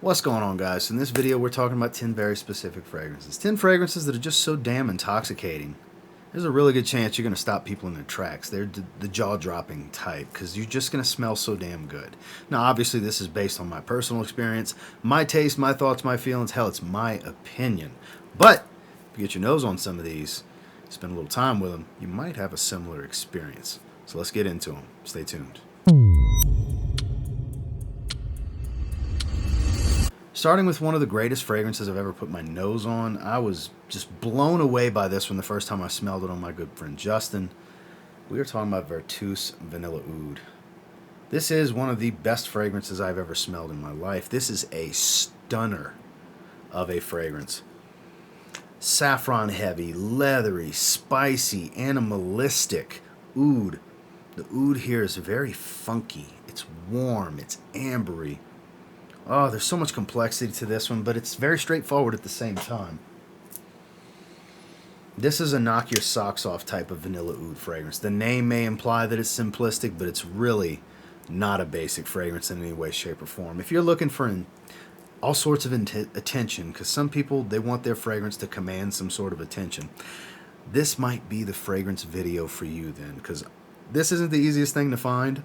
What's going on, guys? In this video we're talking about 10 very specific fragrances. 10 fragrances that are just so damn intoxicating. There's a really good chance you're going to stop people in their tracks. They're the jaw-dropping type because you're just going to smell so damn good. Now obviously this is based on my personal experience, my taste, my thoughts, my feelings. Hell, it's my opinion. But if you get your nose on some of these, spend a little time with them, you might have a similar experience. So let's get into them. Stay tuned. Starting with one of the greatest fragrances I've ever put my nose on. I was just blown away by this one the first time I smelled it on my good friend Justin. We were talking about Vertus Vanilla Oud. This is one of the best fragrances I've ever smelled in my life. This is a stunner of a fragrance. Saffron heavy, leathery, spicy, animalistic oud. The oud here is very funky. It's warm, it's ambery. Oh, there's so much complexity to this one, but it's very straightforward at the same time. This is a knock your socks off type of vanilla oud fragrance. The name may imply that it's simplistic, but it's really not a basic fragrance in any way, shape, or form. If you're looking for all sorts of attention, because some people, they want their fragrance to command some sort of attention, this might be the fragrance video for you then, because this isn't the easiest thing to find.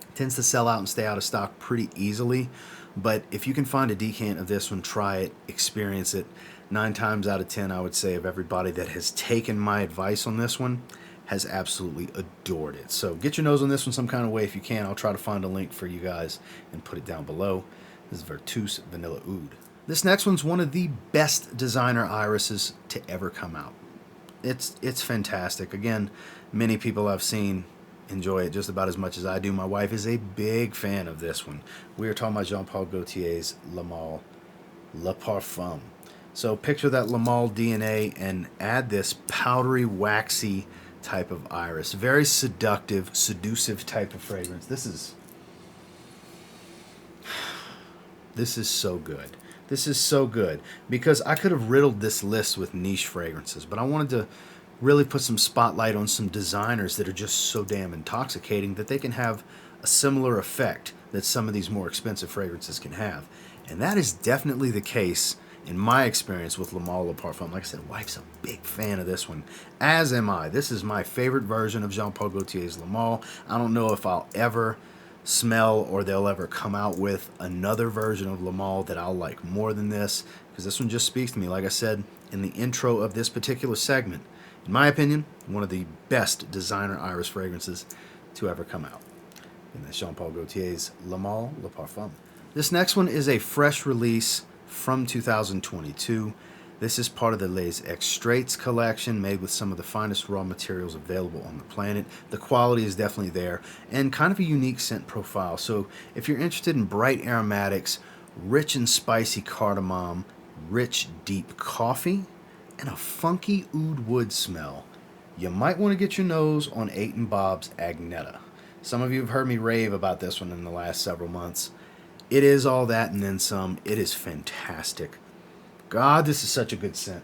It tends to sell out and stay out of stock pretty easily. But if you can find a decant of this one, try it, experience it. 9 times out of 10, I would say, of everybody that has taken my advice on this one has absolutely adored it. So get your nose on this one some kind of way if you can. I'll try to find a link for you guys and put it down below. This is Vertus Vanilla Oud. This next one's one of the best designer irises to ever come out. It's fantastic. Again, many people I've seen enjoy it just about as much as I do. My wife is a big fan of this one. We are talking about Jean-Paul Gaultier's Le Male Le Parfum. So picture that Le Male DNA and add this powdery, waxy type of iris. Very seductive, seductive type of fragrance. This is so good. This is so good because I could have riddled this list with niche fragrances, but I wanted to really put some spotlight on some designers that are just so damn intoxicating that they can have a similar effect that some of these more expensive fragrances can have. And that is definitely the case in my experience with Le Male Le Parfum. Like I said, wife's a big fan of this one, as am I. This is my favorite version of Jean-Paul Gaultier's Le Male. I don't know if I'll ever smell or they'll ever come out with another version of Le Male that I'll like more than this, because this one just speaks to me. Like I said in the intro of this particular segment, in my opinion, one of the best designer iris fragrances to ever come out. And that's Jean-Paul Gaultier's Le Male Le Parfum. This next one is a fresh release from 2022. This is part of the Les Extraits collection, made with some of the finest raw materials available on the planet. The quality is definitely there, and kind of a unique scent profile. So if you're interested in bright aromatics, rich and spicy cardamom, rich deep coffee, and a funky oud wood smell, you might want to get your nose on Bob's Agneta. Some of you have heard me rave about this one in the last several months. It is all that and then some. It is fantastic. God, this is such a good scent.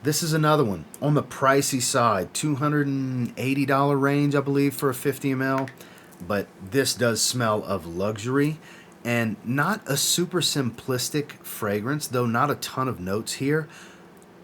This is another one on the pricey side, $280 range, I believe, for a 50 ml. But this does smell of luxury. And not a super simplistic fragrance, though not a ton of notes here.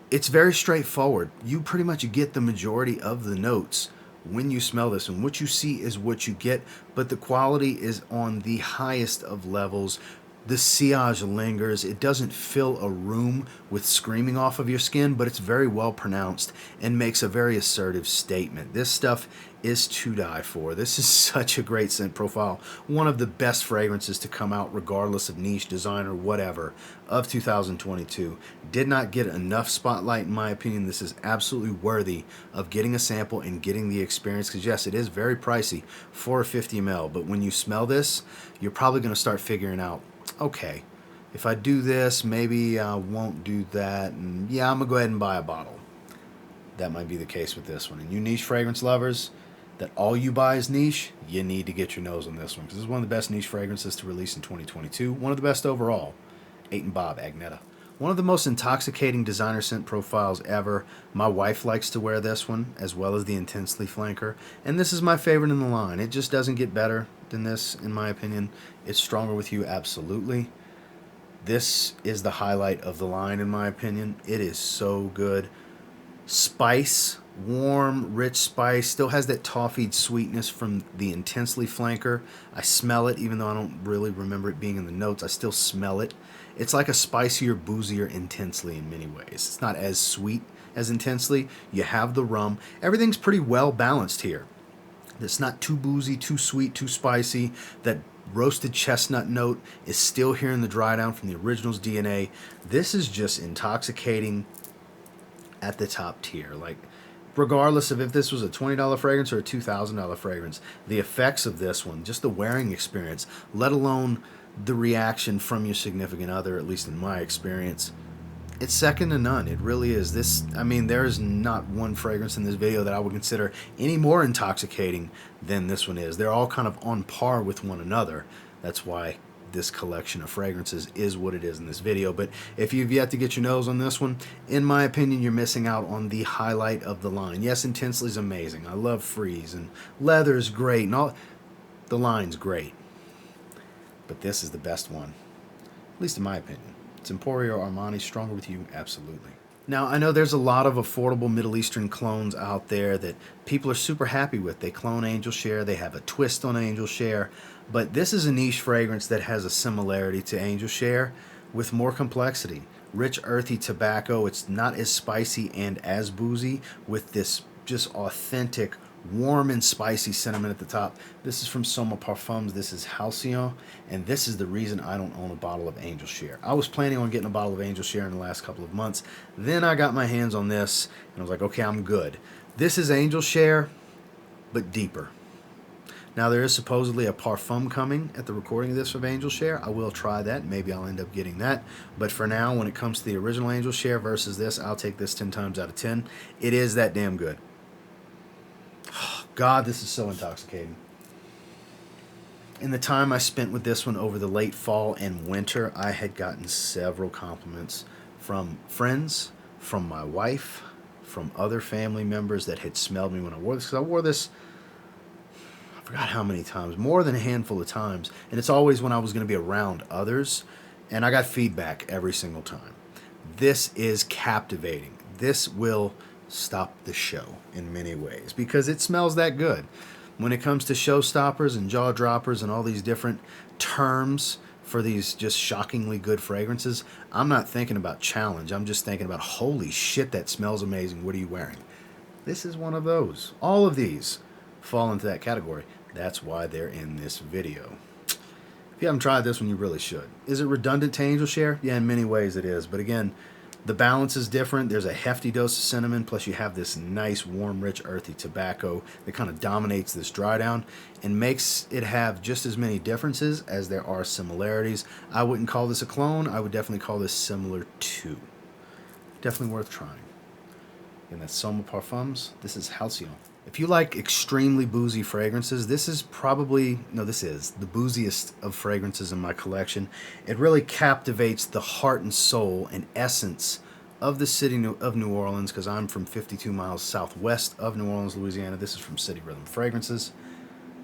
It's very straightforward. You pretty much get the majority of the notes when you smell this, and what you see is what you get, but the quality is on the highest of levels. The sillage lingers. It doesn't fill a room with screaming off of your skin, but it's very well pronounced and makes a very assertive statement. This stuff is to die for. This is such a great scent profile. One of the best fragrances to come out, regardless of niche, designer, whatever, of 2022. Did not get enough spotlight, in my opinion. This is absolutely worthy of getting a sample and getting the experience, because yes, it is very pricey for a 50 ml, but when you smell this, you're probably going to start figuring out, okay, if I do this, maybe I won't do that, and yeah, I'm going to go ahead and buy a bottle. That might be the case with this one. And you niche fragrance lovers, that all you buy is niche, you need to get your nose on this one, because this is one of the best niche fragrances to release in 2022. One of the best overall. Bob Agneta. One of the most intoxicating designer scent profiles ever. My wife likes to wear this one, as well as the Intensely Flanker, and this is my favorite in the line. It just doesn't get better. than this, in my opinion. It's stronger with you, absolutely. This is the highlight of the line, in my opinion. It is so good. Spice, warm, rich spice. Still has that toffeed sweetness from the Intensely flanker. I smell it, even though I don't really remember it being in the notes. I still smell it. It's like a spicier, boozier Intensely in many ways. It's not as sweet as Intensely. You have the rum. Everything's pretty well balanced here. It's not too boozy, too sweet, too spicy. That roasted chestnut note is still here in the dry down from the original's DNA. This is just intoxicating at the top tier. Like, regardless of if this was a $20 fragrance or a $2,000 fragrance, the effects of this one, just the wearing experience, let alone the reaction from your significant other, at least in my experience, it's second to none. It really is. This, I mean, there is not one fragrance in this video that I would consider any more intoxicating than this one is. They're all kind of on par with one another. That's why this collection of fragrances is what it is in this video. But if you've yet to get your nose on this one, in my opinion, you're missing out on the highlight of the line. Yes, Intensely is amazing. I love Freeze, and Leather's great, and all the line's great. But this is the best one, at least in my opinion. It's Emporio Armani, stronger with you, absolutely. Now, I know there's a lot of affordable Middle Eastern clones out there that people are super happy with. They clone Angel Share, they have a twist on Angel Share, but this is a niche fragrance that has a similarity to Angel Share with more complexity. Rich, earthy tobacco. It's not as spicy and as boozy, with this just authentic, warm and spicy cinnamon at the top. This is from Soma Parfums. This is Halcyon, and this is the reason I don't own a bottle of Angel Share. I was planning on getting a bottle of Angel Share in the last couple of months. Then I got my hands on this, and I was like, okay, I'm good. This is Angel Share, but deeper. Now, there is supposedly a Parfum coming at the recording of this of Angel Share. I will try that. Maybe I'll end up getting that. But for now, when it comes to the original Angel Share versus this, I'll take this 10 times out of 10. It is that damn good. God, this is so intoxicating. In the time I spent with this one over the late fall and winter, I had gotten several compliments from friends, from my wife, from other family members that had smelled me when I wore this. Because I wore this, I forgot how many times, more than a handful of times. And it's always when I was going to be around others. And I got feedback every single time. This is captivating. This will stop the show in many ways because it smells that good. When it comes to showstoppers and jaw droppers and all these different terms for these just shockingly good fragrances, I'm not thinking about challenge. I'm just thinking about, holy shit, that smells amazing. What are you wearing? This is one of those. All of these fall into that category. That's why they're in this video. If you haven't tried this one, you really should. Is it redundant to Angel Share? Yeah, in many ways it is. But again, the balance is different. There's a hefty dose of cinnamon, plus you have this nice, warm, rich, earthy tobacco that kind of dominates this dry down and makes it have just as many differences as there are similarities. I wouldn't call this a clone. I would definitely call this similar to. Definitely worth trying. And that's Soma Parfums. This is Halcyon. If you like extremely boozy fragrances, this is probably, no, this is the booziest of fragrances in my collection. It really captivates the heart and soul and essence of the city of New Orleans, because I'm from 52 miles southwest of New Orleans, Louisiana. This is from City Rhythm Fragrances.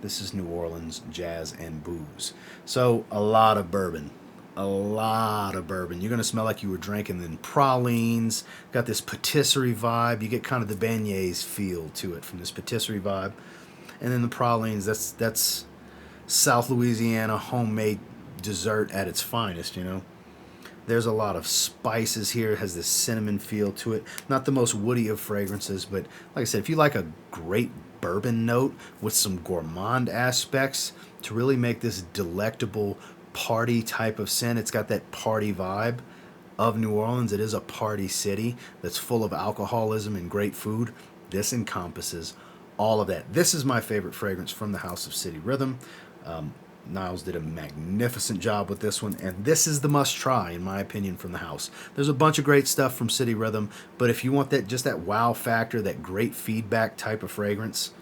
This is New Orleans Jazz and Booze. So a lot of bourbon. A lot of bourbon. You're going to smell like you were drinking then pralines. Got this patisserie vibe. You get kind of the beignets feel to it from this patisserie vibe. And then the pralines, that's South Louisiana homemade dessert at its finest, you know. There's a lot of spices here. It has this cinnamon feel to it. Not the most woody of fragrances, but like I said, if you like a great bourbon note with some gourmand aspects to really make this delectable party type of scent. It's got that party vibe of New Orleans. It is a party city that's full of alcoholism and great food. This encompasses all of that. This is my favorite fragrance from the House of City Rhythm. Niles did a magnificent job with this one, and this is the must try in my opinion from the house. There's a bunch of great stuff from City Rhythm, but if you want that, just that wow factor, that great feedback type of fragrance,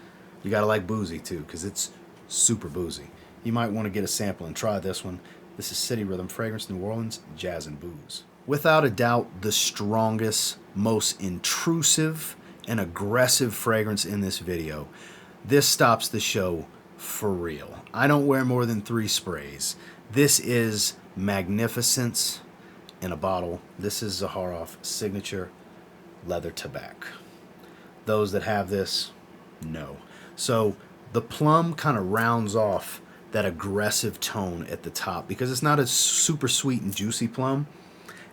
you gotta like boozy too, because it's super boozy. You might want to get a sample and try this one. This is City Rhythm Fragrance, New Orleans, Jazz and Booze. Without a doubt, the strongest, most intrusive, and aggressive fragrance in this video. This stops the show for real. I don't wear more than 3 sprays. This is magnificence in a bottle. This is Zaharoff Signature Leather Tabac. Those that have this know. So the plum kind of rounds off that aggressive tone at the top because it's not a super sweet and juicy plum.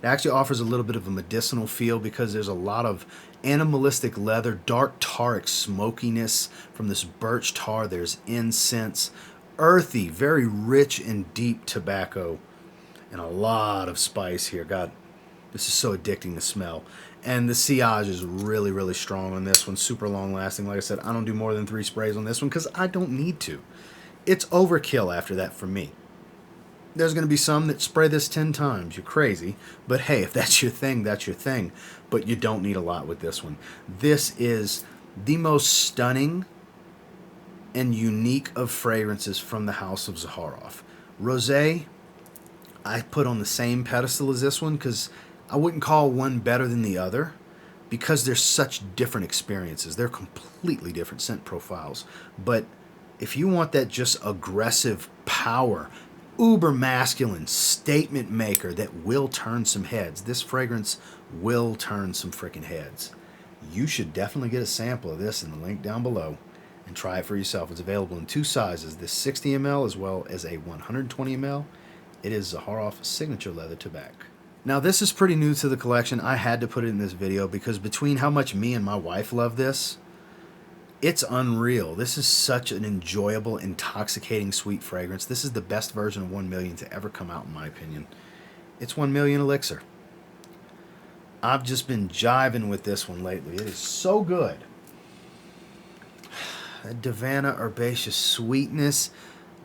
It actually offers a little bit of a medicinal feel because there's a lot of animalistic leather, dark taric smokiness from this birch tar. There's incense, earthy, very rich and deep tobacco, and a lot of spice here. God, this is so addicting to smell. And the sillage is really, really strong on this one. Super long lasting. Like I said, I don't do more than 3 sprays on this one because I don't need to. It's overkill after that for me. There's going to be some that spray this 10 times. You're crazy. But hey, if that's your thing, that's your thing. But you don't need a lot with this one. This is the most stunning and unique of fragrances from the house of Zaharoff. Rosé, I put on the same pedestal as this one because I wouldn't call one better than the other because they're such different experiences. They're completely different scent profiles. But if you want that just aggressive power, uber masculine statement maker that will turn some heads, this fragrance will turn some freaking heads. You should definitely get a sample of this in the link down below and try it for yourself. It's available in 2 sizes, this 60 ml as well as a 120 ml. It is Zaharoff Signature Leather Tabac. Now this is pretty new to the collection. I had to put it in this video because between how much me and my wife love this, it's unreal. This is such an enjoyable, intoxicating, sweet fragrance. This is the best version of 1 Million to ever come out, in my opinion. It's 1 Million Elixir. I've just been jiving with this one lately. It is so good. That Davana herbaceous sweetness,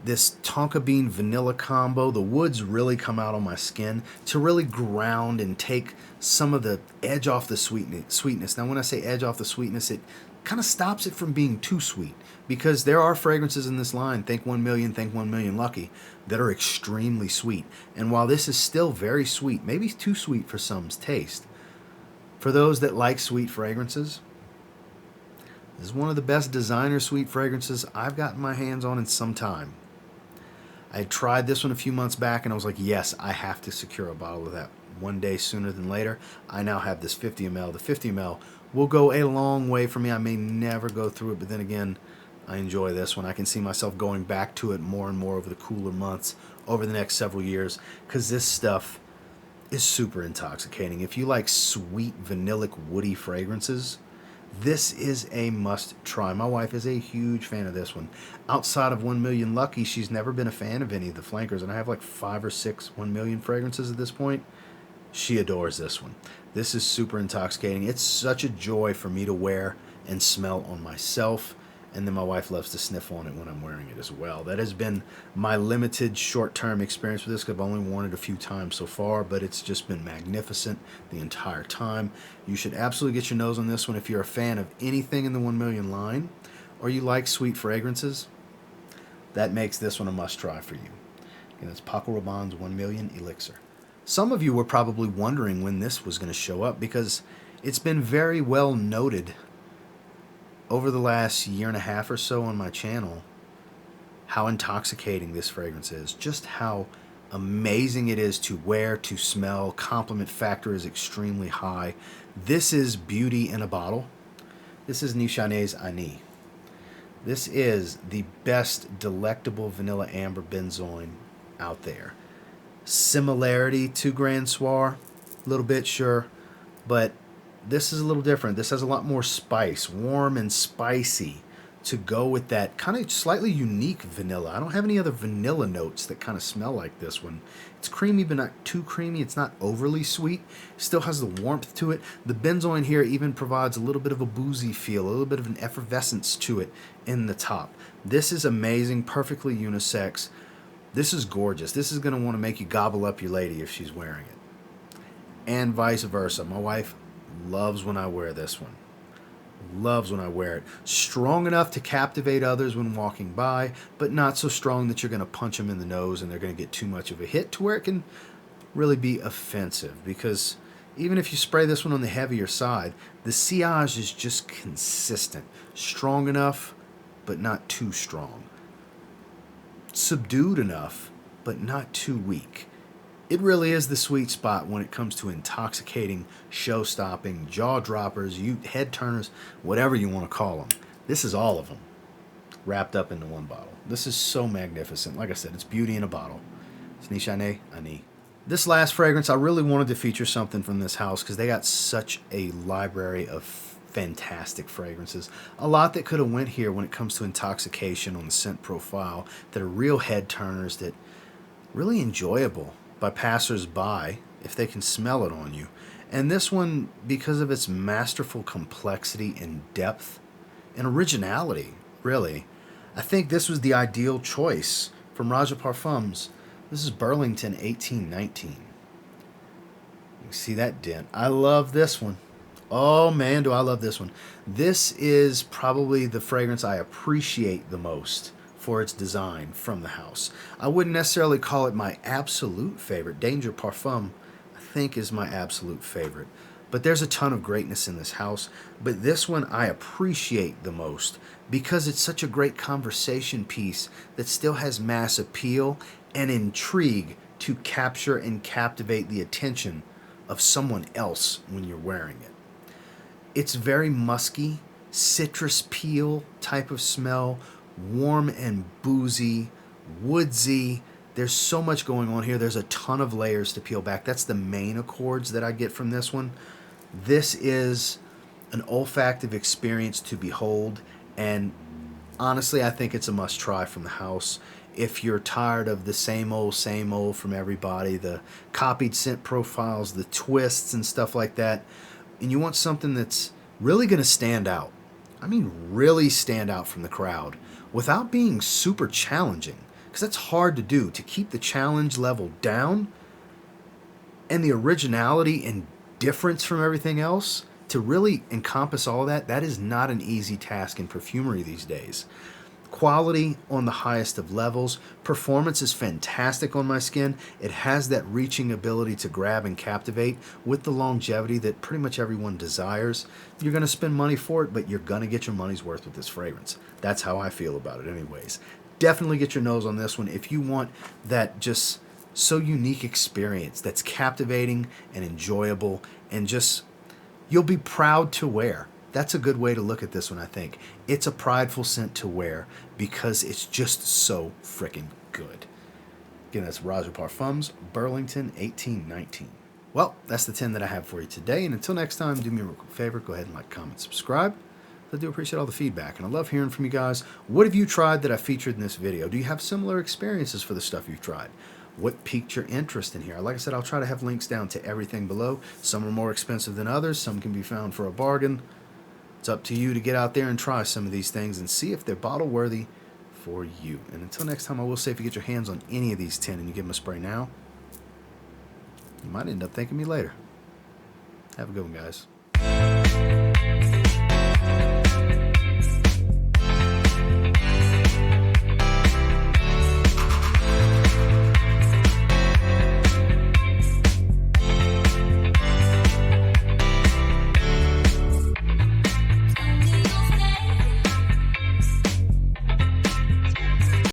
this tonka bean vanilla combo, the woods really come out on my skin to really ground and take some of the edge off the sweetness. Now when I say edge off the sweetness, it kind of stops it from being too sweet because there are fragrances in this line, think 1 Million, think 1 Million Lucky, that are extremely sweet. And while this is still very sweet, maybe too sweet for some's taste, for those that like sweet fragrances, this is one of the best designer sweet fragrances I've gotten my hands on in some time. I had tried this one a few months back and I was like, yes, I have to secure a bottle of that one day sooner than later. I now have this 50 ml. The 50 ml will go a long way for me. I may never go through it, but then again, I enjoy this one. I can see myself going back to it more and more over the cooler months over the next several years because this stuff is super intoxicating. If you like sweet, vanillic, woody fragrances, this is a must try. My wife is a huge fan of this one. Outside of 1 Million Lucky, she's never been a fan of any of the flankers, and I have like 5 or 6 1 Million fragrances at this point. She adores this one. This is super intoxicating. It's such a joy for me to wear and smell on myself, and then my wife loves to sniff on it when I'm wearing it as well. That has been my limited short-term experience with this because I've only worn it a few times so far, but it's just been magnificent the entire time. You should absolutely get your nose on this one if you're a fan of anything in the 1 Million line or you like sweet fragrances. That makes this one a must-try for you. And it's Paco Rabanne's 1 Million Elixir. Some of you were probably wondering when this was going to show up because it's been very well noted over the last year and a half or so on my channel how intoxicating this fragrance is, just how amazing it is to wear, to smell. Compliment factor is extremely high. This is beauty in a bottle. This is Nishane Ani. This is the best delectable vanilla amber benzoin out there. Similarity to Grand Soir, a little bit, sure, but this is a little different. This has a lot more spice, warm and spicy, to go with that kind of slightly unique vanilla. I don't have any other vanilla notes that kind of smell like this one. It's creamy, but not too creamy. It's not overly sweet. It still has the warmth to it. The benzoin here even provides a little bit of a boozy feel, a little bit of an effervescence to it in the top. This is amazing, perfectly unisex. This is gorgeous. This is going to want to make you gobble up your lady if she's wearing it. And vice versa. My wife loves when I wear this one. Loves when I wear it. Strong enough to captivate others when walking by, but not so strong that you're going to punch them in the nose and they're going to get too much of a hit to where it can really be offensive. Because even if you spray this one on the heavier side, the sillage is just consistent. Strong enough, but not too strong. subdued enough, but not too weak. It really is the sweet spot when it comes to intoxicating, show-stopping, jaw-droppers, head turners, whatever you want to call them. This is all of them wrapped up into one bottle. This is so magnificent. Like I said, it's beauty in a bottle. It's Nishane Ani. This last fragrance, I really wanted to feature something from this house because they got such a library of fantastic fragrances. A lot that could have went here when it comes to intoxication on the scent profile that are real head turners, that really enjoyable by passers-by if they can smell it on you. And this one, because of its masterful complexity and depth and originality, really, I think this was the ideal choice from Roja Parfums. This is Burlington 1819. You can see that dent. I love this one. Oh man, do I love this one. This is probably the fragrance I appreciate the most for its design from the house. I wouldn't necessarily call it my absolute favorite. Danger Parfum, I think, is my absolute favorite. But there's a ton of greatness in this house. But this one I appreciate the most because it's such a great conversation piece that still has mass appeal and intrigue to capture and captivate the attention of someone else when you're wearing it. It's very musky, citrus peel type of smell, warm and boozy, woodsy. There's so much going on here. There's a ton of layers to peel back. That's the main accords that I get from this one. This is an olfactive experience to behold, and honestly, I think it's a must-try from the house. If you're tired of the same old from everybody, the copied scent profiles, the twists and stuff like that, and you want something that's really going to stand out, I mean really stand out from the crowd, without being super challenging, because that's hard to do, to keep the challenge level down and the originality and difference from everything else, to really encompass all of that, that is not an easy task in perfumery these days. Quality on the highest of levels. Performance is fantastic on my skin. It has that reaching ability to grab and captivate with the longevity that pretty much everyone desires. You're going to spend money for it, but you're going to get your money's worth with this fragrance. That's how I feel about it anyways. Definitely get your nose on this one if you want that just so unique experience that's captivating and enjoyable, and just you'll be proud to wear. That's a good way to look at this one, I think. It's a prideful scent to wear because it's just so freaking good. Again, that's Roja Parfums, Burlington 1819. Well, that's the 10 that I have for you today. And until next time, do me a real quick favor. Go ahead and like, comment, subscribe. I do appreciate all the feedback, and I love hearing from you guys. What have you tried that I featured in this video? Do you have similar experiences for the stuff you've tried? What piqued your interest in here? Like I said, I'll try to have links down to everything below. Some are more expensive than others. Some can be found for a bargain. It's up to you to get out there and try some of these things and see if they're bottle worthy for you. And until next time, I will say, if you get your hands on any of these 10 and you give them a spray now, you might end up thanking me later. Have a good one, guys.